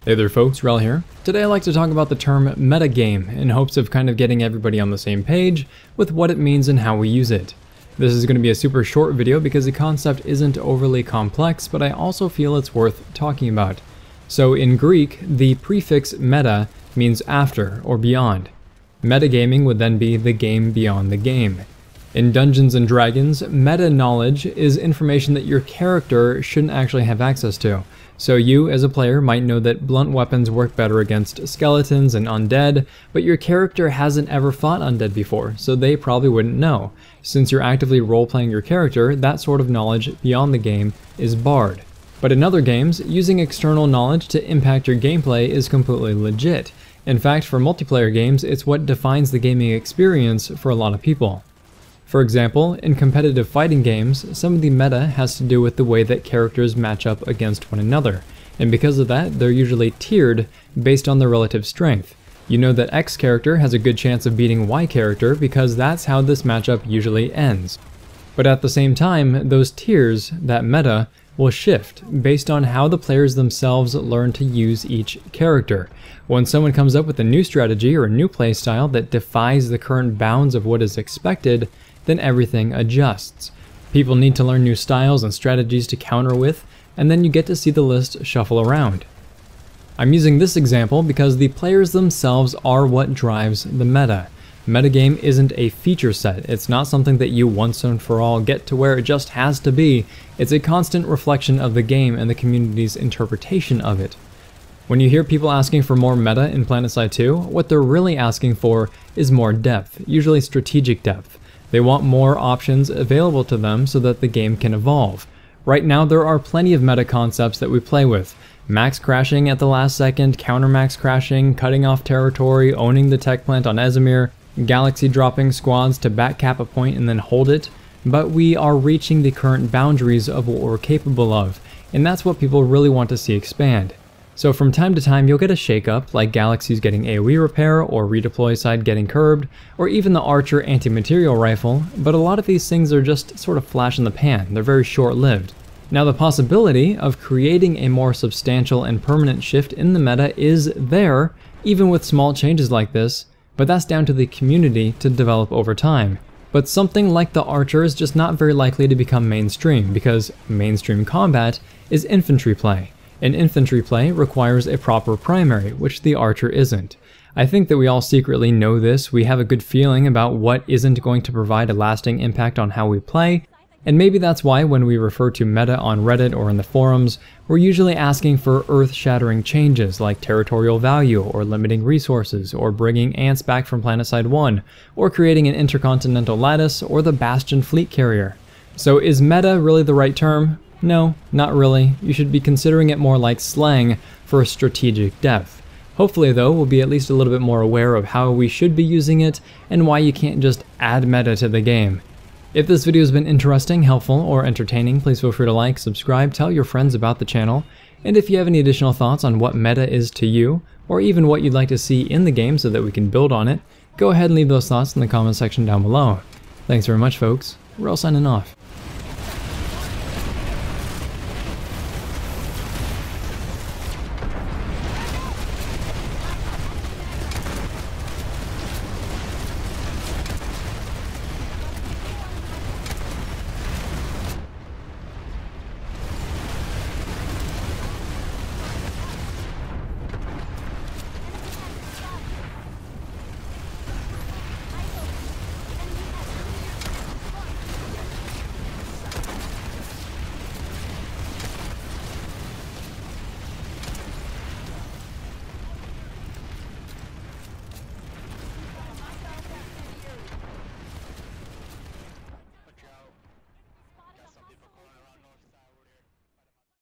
Hey there folks, Wrel here. Today I like to talk about the term metagame in hopes of kind of getting everybody on the same page with what it means and how we use it. This is going to be a super short video because the concept isn't overly complex, but I also feel it's worth talking about. So in Greek, the prefix meta means after or beyond. Metagaming would then be the game beyond the game. In Dungeons & Dragons, meta knowledge is information that your character shouldn't actually have access to. So you, as a player, might know that blunt weapons work better against skeletons and undead, but your character hasn't ever fought undead before, so they probably wouldn't know. Since you're actively role-playing your character, that sort of knowledge beyond the game is barred. But in other games, using external knowledge to impact your gameplay is completely legit. In fact, for multiplayer games, it's what defines the gaming experience for a lot of people. For example, in competitive fighting games, some of the meta has to do with the way that characters match up against one another, and because of that, they're usually tiered based on their relative strength. You know that X character has a good chance of beating Y character because that's how this matchup usually ends. But at the same time, those tiers, that meta, will shift based on how the players themselves learn to use each character. When someone comes up with a new strategy or a new playstyle that defies the current bounds of what is expected, then everything adjusts. People need to learn new styles and strategies to counter with, and then you get to see the list shuffle around. I'm using this example because the players themselves are what drives the meta. Metagame isn't a feature set, it's not something that you once and for all get to where it just has to be, it's a constant reflection of the game and the community's interpretation of it. When you hear people asking for more meta in PlanetSide 2, what they're really asking for is more depth, usually strategic depth. They want more options available to them so that the game can evolve. Right now there are plenty of meta concepts that we play with. Max crashing at the last second, counter max crashing, cutting off territory, owning the tech plant on Ezimir, galaxy dropping squads to backcap a point and then hold it. But we are reaching the current boundaries of what we're capable of, and that's what people really want to see expand. So from time to time you'll get a shakeup, like galaxies getting AoE repair, or redeploy side getting curbed, or even the archer anti-material rifle, but a lot of these things are just sort of flash in the pan, they're very short-lived. Now the possibility of creating a more substantial and permanent shift in the meta is there, even with small changes like this, but that's down to the community to develop over time. But something like the archer is just not very likely to become mainstream, because mainstream combat is infantry play. And infantry play requires a proper primary, which the archer isn't. I think that we all secretly know this, we have a good feeling about what isn't going to provide a lasting impact on how we play, and maybe that's why when we refer to meta on Reddit or in the forums, we're usually asking for earth-shattering changes like territorial value, or limiting resources, or bringing ants back from PlanetSide 1, or creating an intercontinental lattice, or the Bastion fleet carrier. So is meta really the right term? No, not really. You should be considering it more like slang for strategic depth. Hopefully though, we'll be at least a little bit more aware of how we should be using it, and why you can't just add meta to the game. If this video has been interesting, helpful, or entertaining, please feel free to like, subscribe, tell your friends about the channel, and if you have any additional thoughts on what meta is to you, or even what you'd like to see in the game so that we can build on it, go ahead and leave those thoughts in the comment section down below. Thanks very much folks, Wrel signing off.